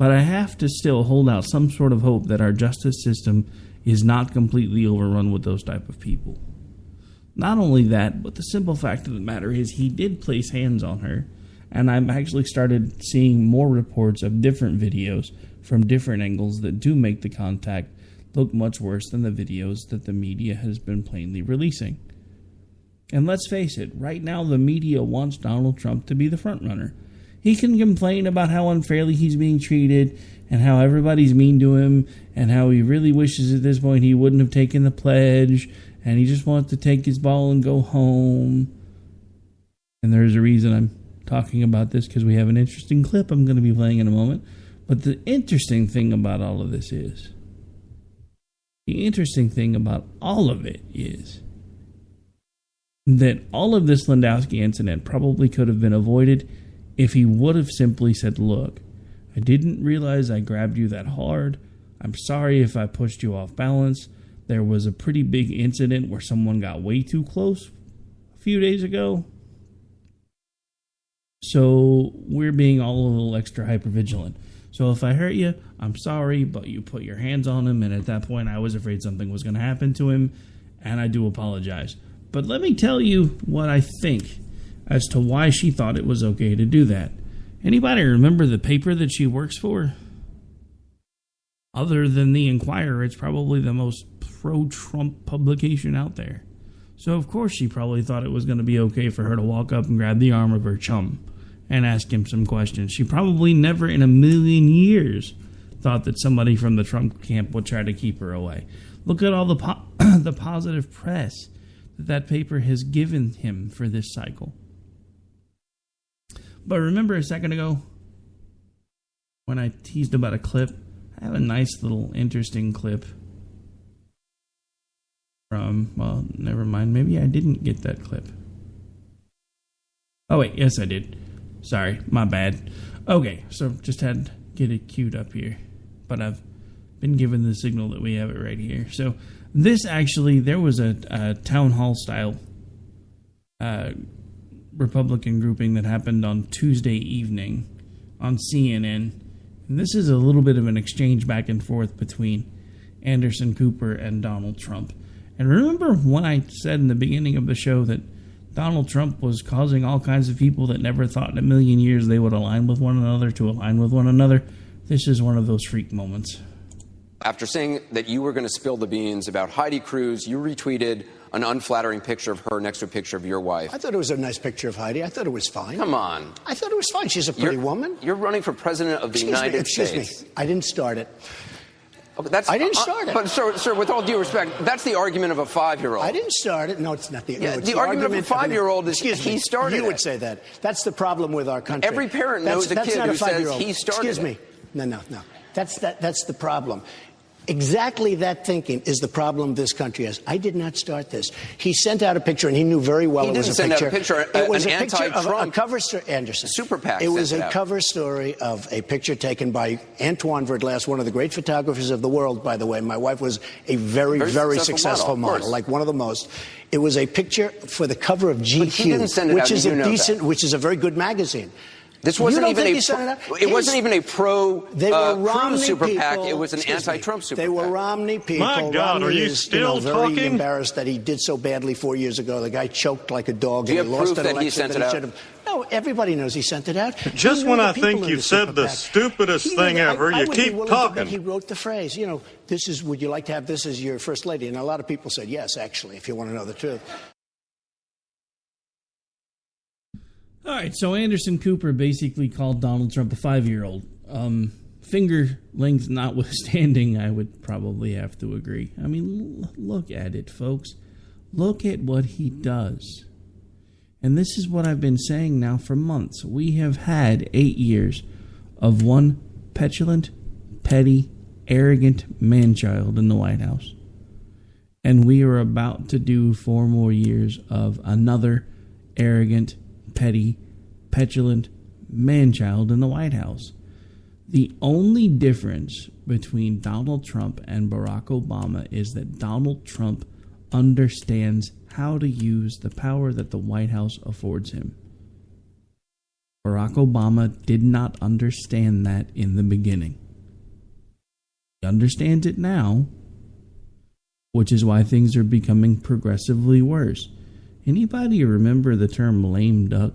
S5: But I have to still hold out some sort of hope that our justice system is not completely overrun with those type of people. Not only that, but the simple fact of the matter is he did place hands on her, and I've actually started seeing more reports of different videos from different angles that do make the contact look much worse than the videos that the media has been plainly releasing. And let's face it, right now the media wants Donald Trump to be the front runner. He can complain about how unfairly he's being treated and how everybody's mean to him and how he really wishes at this point he wouldn't have taken the pledge and he just wants to take his ball and go home. And there's a reason I'm talking about this, because we have an interesting clip I'm going to be playing in a moment. But the interesting thing about all of this is, that all of this Lewandowski incident probably could have been avoided if he would have simply said, look, I didn't realize I grabbed you that hard. I'm sorry if I pushed you off balance. There was a pretty big incident where someone got way too close a few days ago. So we're being all a little extra hypervigilant. So if I hurt you, I'm sorry, but you put your hands on him, and at that point I was afraid something was going to happen to him, and I do apologize. But let me tell you what I think as to why she thought it was okay to do that. Anybody remember the paper that she works for? Other than the Inquirer, it's probably the most pro-Trump publication out there. So of course she probably thought it was going to be okay for her to walk up and grab the arm of her chum and ask him some questions. She probably never in a million years thought that somebody from the Trump camp would try to keep her away. Look at all the positive press that paper has given him for this cycle. But remember a second ago when I teased about a clip? I have a nice little interesting clip from, well, never mind. Maybe I didn't get that clip. Oh, wait. Yes, I did. Sorry. My bad. Okay. So just had to get it queued up here. But I've been given the signal that we have it right here. So this actually, there was a town hall style Republican grouping that happened on Tuesday evening on CNN. And this is a little bit of an exchange back and forth between Anderson Cooper and Donald Trump. And remember when I said in the beginning of the show that Donald Trump was causing all kinds of people that never thought in a million years they would align with one another to align with one another? This is one of those freak moments.
S18: After saying that you were going to spill the beans about Heidi Cruz, you retweeted an unflattering picture of her next to a picture of your wife.
S17: I thought it was a nice picture of Heidi. I thought it was fine.
S18: Come on.
S17: I thought it was fine. She's a pretty woman.
S18: You're running for president of the United States.
S17: Excuse me. I didn't start it.
S18: Okay, I didn't start it. But, sir, with all due respect, that's the argument of a 5-year-old.
S17: I didn't start it. No, it's not.
S18: The argument of a 5-year-old is he started it.
S17: You would say that. That's the problem with our country.
S18: Every parent knows a kid who says he started it.
S17: Excuse me. No. That's the problem. Exactly that thinking is the problem this country has. I did not start this. He sent out a picture, and he knew very well it was a picture.
S18: It was
S17: an
S18: a picture of
S17: a cover story. Anderson.
S18: Super PAC.
S17: It was a cover story of a picture taken by Antoine Verglas, one of the great photographers of the world, by the way. My wife was a very successful model, like one of the most. It was a picture for the cover of GQ, which is a very good magazine.
S18: This wasn't even it wasn't even a pro Cruz super PAC. It was an anti-Trump super PAC.
S17: They were Romney people.
S19: My God,
S17: Romney
S19: are you still talking?
S17: Very embarrassed that he did so badly 4 years ago. The guy choked like a dog.
S18: Do you
S17: and he
S18: have
S17: lost
S18: proof
S17: an
S18: that he sent it out?
S17: No, everybody knows he sent it out.
S19: Just when I think you've said the stupidest thing ever, you keep talking.
S17: He wrote the phrase, this is, would you like to have this as your first lady? And a lot of people said yes, actually, if you want to know the truth.
S5: All right, so Anderson Cooper basically called Donald Trump a 5-year-old. Finger length notwithstanding, I would probably have to agree. I mean, look at it, folks. Look at what he does. And this is what I've been saying now for months. We have had 8 years of one petulant, petty, arrogant man-child in the White House. And we are about to do 4 more years of another arrogant, petty, petulant man-child in the White House. The only difference between Donald Trump and Barack Obama is that Donald Trump understands how to use the power that the White House affords him. Barack Obama did not understand that in the beginning. He understands it now, which is why things are becoming progressively worse. Anybody remember the term lame duck?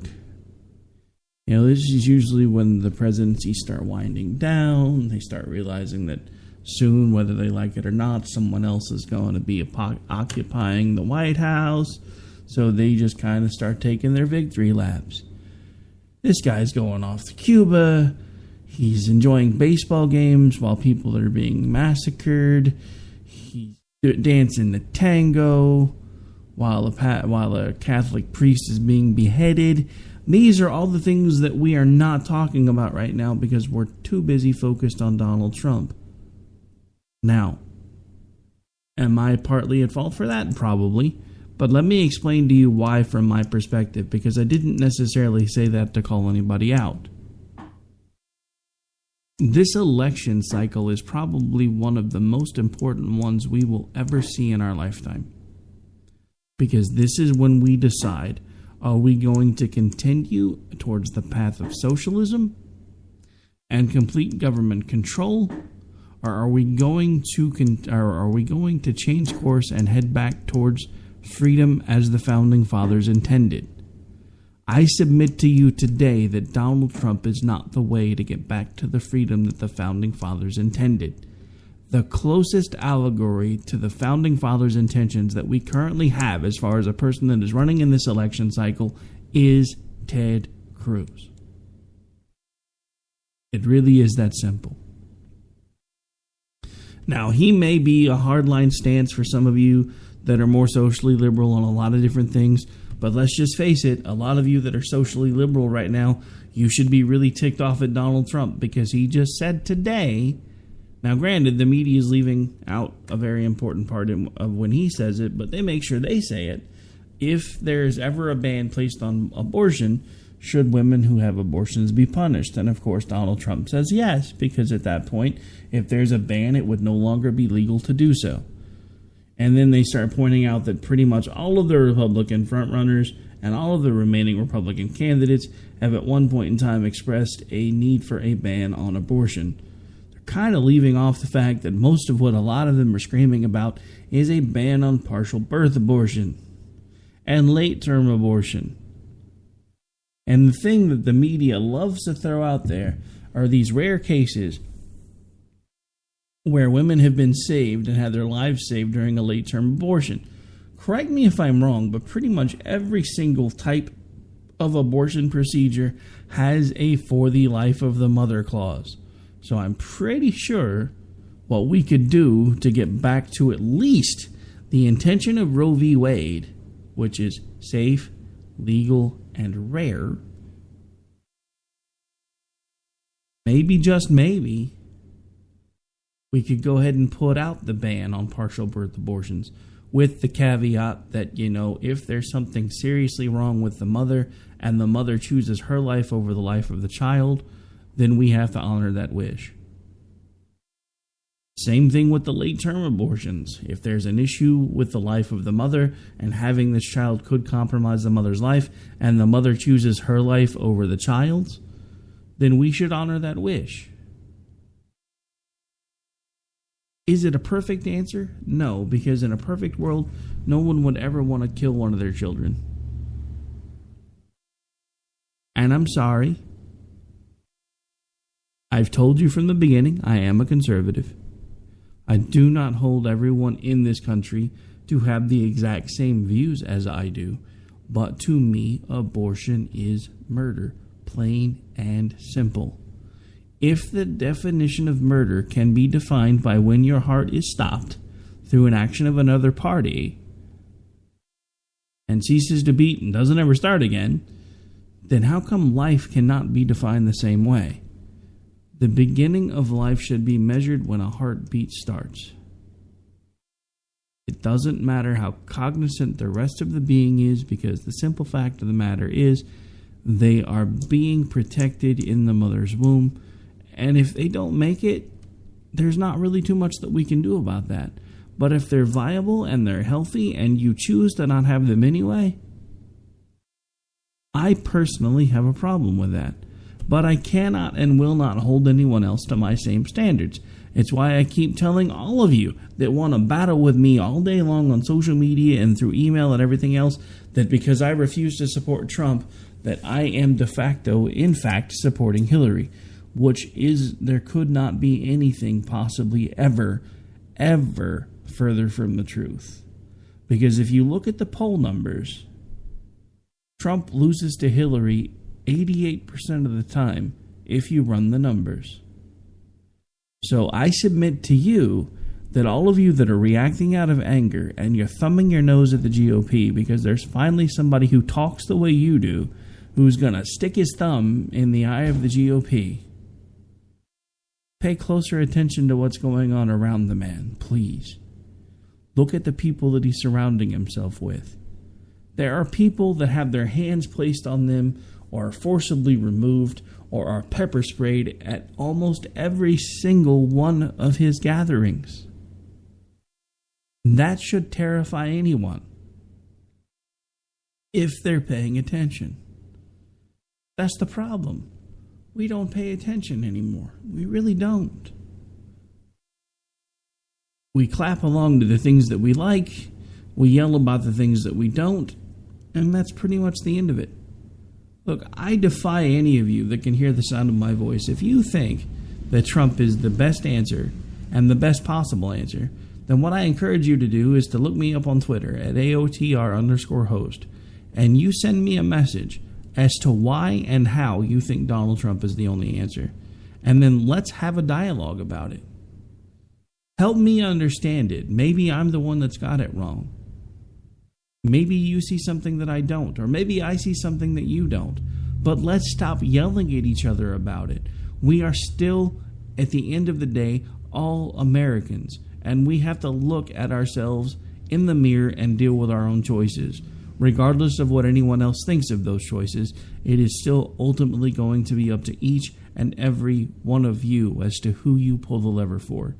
S5: You know, this is usually when the presidencies start winding down. They start realizing that soon, whether they like it or not, someone else is going to be occupying the White House. So they just kind of start taking their victory laps. This guy's going off to Cuba. He's enjoying baseball games while people are being massacred. He's dancing the tango while a Catholic priest is being beheaded. These are all the things that we are not talking about right now because we're too busy focused on Donald Trump. Now, am I partly at fault for that? Probably. But let me explain to you why from my perspective, because I didn't necessarily say that to call anybody out. This election cycle is probably one of the most important ones we will ever see in our lifetime. Because this is when we decide, are we going to continue towards the path of socialism and complete government control, or are we going to change course and head back towards freedom as the Founding Fathers intended? I submit to you today that Donald Trump is not the way to get back to the freedom that the Founding Fathers intended. The closest allegory to the Founding Fathers' intentions that we currently have as far as a person that is running in this election cycle is Ted Cruz. It really is that simple. Now, he may be a hardline stance for some of you that are more socially liberal on a lot of different things, but let's just face it, a lot of you that are socially liberal right now, you should be really ticked off at Donald Trump because he just said today. Now, granted, the media is leaving out a very important part of when he says it, but they make sure they say it. If there's ever a ban placed on abortion, should women who have abortions be punished? And, of course, Donald Trump says yes, because at that point, if there's a ban, it would no longer be legal to do so. And then they start pointing out that pretty much all of the Republican frontrunners and all of the remaining Republican candidates have at one point in time expressed a need for a ban on abortion. Kind of leaving off the fact that most of what a lot of them are screaming about is a ban on partial birth abortion and late-term abortion. And the thing that the media loves to throw out there are these rare cases where women have been saved and had their lives saved during a late-term abortion. Correct me if I'm wrong, but pretty much every single type of abortion procedure has a for the life of the mother clause. So I'm pretty sure what we could do to get back to at least the intention of Roe v. Wade, which is safe, legal, and rare, maybe, just maybe, we could go ahead and put out the ban on partial birth abortions with the caveat that, you know, if there's something seriously wrong with the mother and the mother chooses her life over the life of the child, then we have to honor that wish. Same thing with the late-term abortions. If there's an issue with the life of the mother and having this child could compromise the mother's life and the mother chooses her life over the child's, then we should honor that wish. Is it a perfect answer? No, because in a perfect world, no one would ever want to kill one of their children. And I'm sorry. I've told you from the beginning, I am a conservative. I do not hold everyone in this country to have the exact same views as I do, but to me, abortion is murder, plain and simple. If the definition of murder can be defined by when your heart is stopped through an action of another party and ceases to beat and doesn't ever start again, then how come life cannot be defined the same way? The beginning of life should be measured when a heartbeat starts. It doesn't matter how cognizant the rest of the being is, because the simple fact of the matter is they are being protected in the mother's womb. And if they don't make it, there's not really too much that we can do about that. But if they're viable and they're healthy and you choose to not have them anyway, I personally have a problem with that. But I cannot and will not hold anyone else to my same standards. It's why I keep telling all of you that want to battle with me all day long on social media and through email and everything else, that because I refuse to support Trump, that I am de facto, in fact, supporting Hillary, which is, there could not be anything possibly ever further from the truth. Because if you look at the poll numbers, Trump loses to Hillary 88% of the time if you run the numbers. So I submit to you that all of you that are reacting out of anger and you're thumbing your nose at the GOP because there's finally somebody who talks the way you do, who's going to stick his thumb in the eye of the GOP, pay closer attention to what's going on around the man, please. Look at the people that he's surrounding himself with. There are people that have their hands placed on them or are forcibly removed or are pepper sprayed at almost every single one of his gatherings. That should terrify anyone if they're paying attention. That's the problem. We don't pay attention anymore. We really don't. We clap along to the things that we like, we yell about the things that we don't, and that's pretty much the end of it. Look, I defy any of you that can hear the sound of my voice. If you think that Trump is the best answer and the best possible answer, then what I encourage you to do is to look me up on Twitter at AOTR_host, and you send me a message as to why and how you think Donald Trump is the only answer. And then let's have a dialogue about it. Help me understand it. Maybe I'm the one that's got it wrong. Maybe you see something that I don't, or maybe I see something that you don't. But let's stop yelling at each other about it. We are still, at the end of the day, all Americans, and we have to look at ourselves in the mirror and deal with our own choices. Regardless of what anyone else thinks of those choices, it is still ultimately going to be up to each and every one of you as to who you pull the lever for.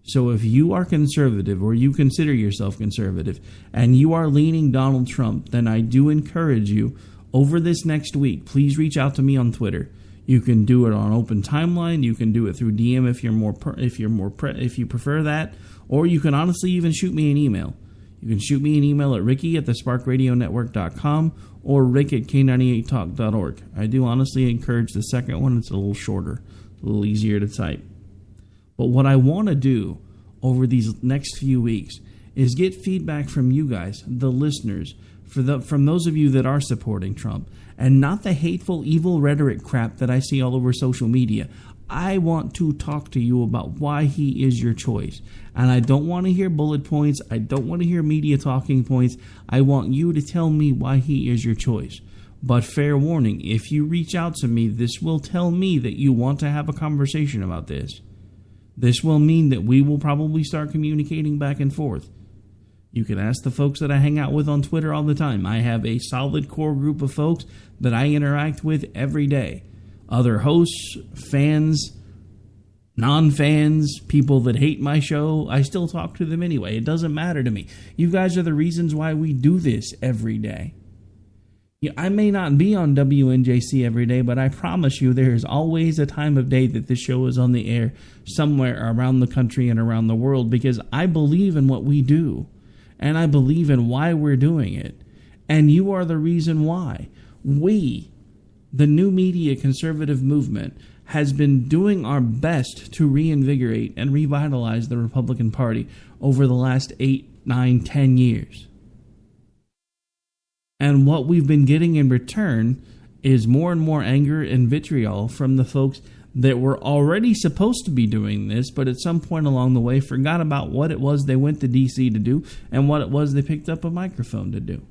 S5: So if you are conservative, or you consider yourself conservative, and you are leaning Donald Trump, then I do encourage you, over this next week, please reach out to me on Twitter. You can do it on open timeline. You can do it through DM if you prefer that, or you can honestly even shoot me an email. You can shoot me an email at ricky@thesparkradionetwork.com or rick@k98talk.org. I do honestly encourage the second one. It's a little shorter, a little easier to type. But what I want to do over these next few weeks is get feedback from you guys, the listeners, from those of you that are supporting Trump, and not the hateful, evil rhetoric crap that I see all over social media. I want to talk to you about why he is your choice. And I don't want to hear bullet points. I don't want to hear media talking points. I want you to tell me why he is your choice. But fair warning, if you reach out to me, this will tell me that you want to have a conversation about this. This will mean that we will probably start communicating back and forth. You can ask the folks that I hang out with on Twitter all the time. I have a solid core group of folks that I interact with every day. Other hosts, fans, non-fans, people that hate my show, I still talk to them anyway. It doesn't matter to me. You guys are the reasons why we do this every day. I may not be on WNJC every day, but I promise you there is always a time of day that this show is on the air somewhere around the country and around the world, because I believe in what we do, and I believe in why we're doing it. And you are the reason why. We, the new media conservative movement, has been doing our best to reinvigorate and revitalize the Republican Party over the last 8, 9, 10 years. And what we've been getting in return is more and more anger and vitriol from the folks that were already supposed to be doing this, but at some point along the way forgot about what it was they went to D.C. to do and what it was they picked up a microphone to do.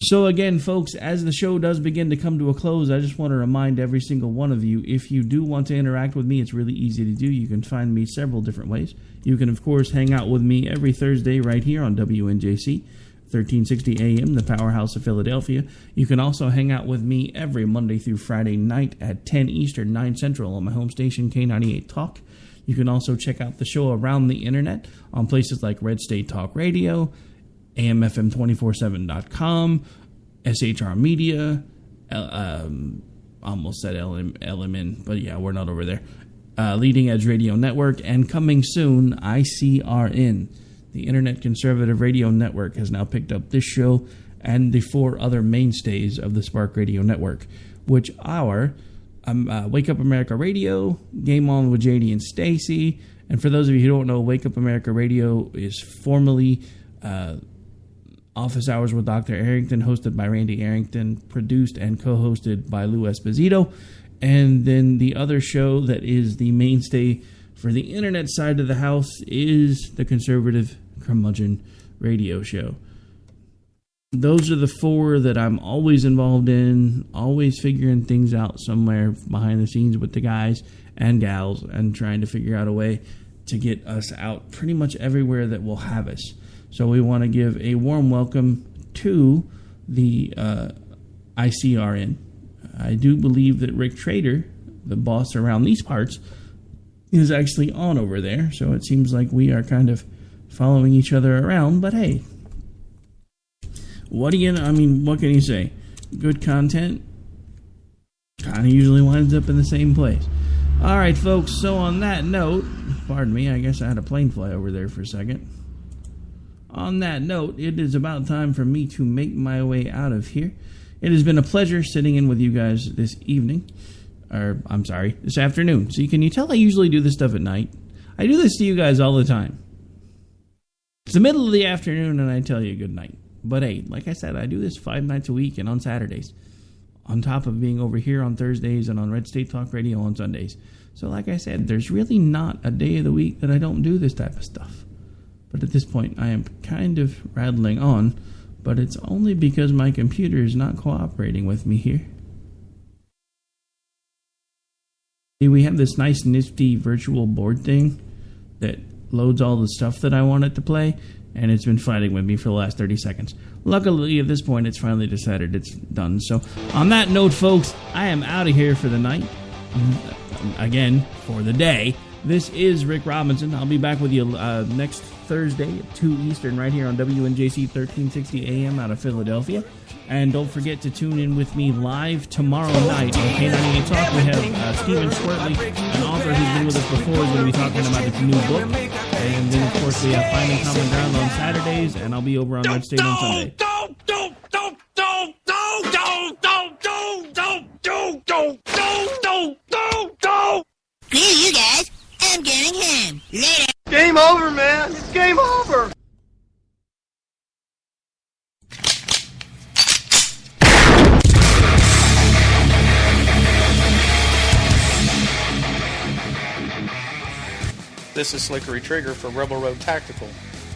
S5: So again, folks, as the show does begin to come to a close, I just want to remind every single one of you, if you do want to interact with me, it's really easy to do. You can find me several different ways. You can, of course, hang out with me every Thursday right here on WNJC, 1360 AM, the powerhouse of Philadelphia. You can also hang out with me every Monday through Friday night at 10 Eastern, 9 Central on my home station, K98 Talk. You can also check out the show around the internet on places like Red State Talk Radio, AMFM247.com, SHR Media, almost said LMN, but yeah, we're not over there. Leading Edge Radio Network, and coming soon, ICRN. The Internet Conservative Radio Network has now picked up this show and the 4 other mainstays of the Spark Radio Network, which are Wake Up America Radio, Game On with JD and Stacy. And for those of you who don't know, Wake Up America Radio is formerly Office Hours with Dr. Arrington, hosted by Randy Arrington, produced and co-hosted by Lou Esposito. And then the other show that is the mainstay for the internet side of the house is the Conservative Curmudgeon Radio Show. Those are the 4 that I'm always involved in, always figuring things out somewhere behind the scenes with the guys and gals and trying to figure out a way to get us out pretty much everywhere that will have us. So we want to give a warm welcome to the ICRN. I do believe that Rick Trader, the boss around these parts, is actually on over there. So it seems like we are kind of following each other around. But hey, what can you say? Good content kind of usually winds up in the same place. All right, folks. So on that note, pardon me, I guess I had a plane fly over there for a second. On that note, it is about time for me to make my way out of here. It has been a pleasure sitting in with you guys this evening. This afternoon. See, can you tell I usually do this stuff at night? I do this to you guys all the time. It's the middle of the afternoon and I tell you good night. But hey, like I said, I do this 5 nights a week and on Saturdays. On top of being over here on Thursdays and on Red State Talk Radio on Sundays. So like I said, there's really not a day of the week that I don't do this type of stuff. But at this point, I am kind of rattling on. But it's only because my computer is not cooperating with me here. See, we have this nice nifty virtual board thing that loads all the stuff that I want it to play, and it's been fighting with me for the last 30 seconds. Luckily, at this point, it's finally decided it's done. So, on that note, folks, I am out of here for the night. Again, for the day. This is Rick Robinson. I'll be back with you next Thursday at 2 Eastern right here on WNJC 1360 AM out of Philadelphia. And don't forget to tune in with me live tomorrow night on K98 Talk. We have Stephen Schwertley, an author who's been with us before, is going to be talking about his new book. And then, of course, we have Finding Common Ground on Saturdays, and I'll be over on Red State on Sunday.
S11: Screw you guys. I'm going home. Later.
S20: Game over, man. It's game over.
S15: This is Slickery Trigger for Rebel Road Tactical.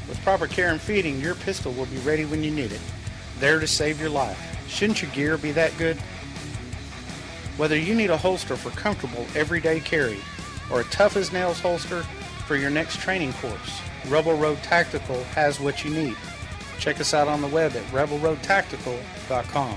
S15: With proper care and feeding, your pistol will be ready when you need it. There to save your life. Shouldn't your gear be that good? Whether you need a holster for comfortable everyday carry or a tough-as-nails holster for your next training course, Rebel Road Tactical has what you need. Check us out on the web at rebelroadtactical.com.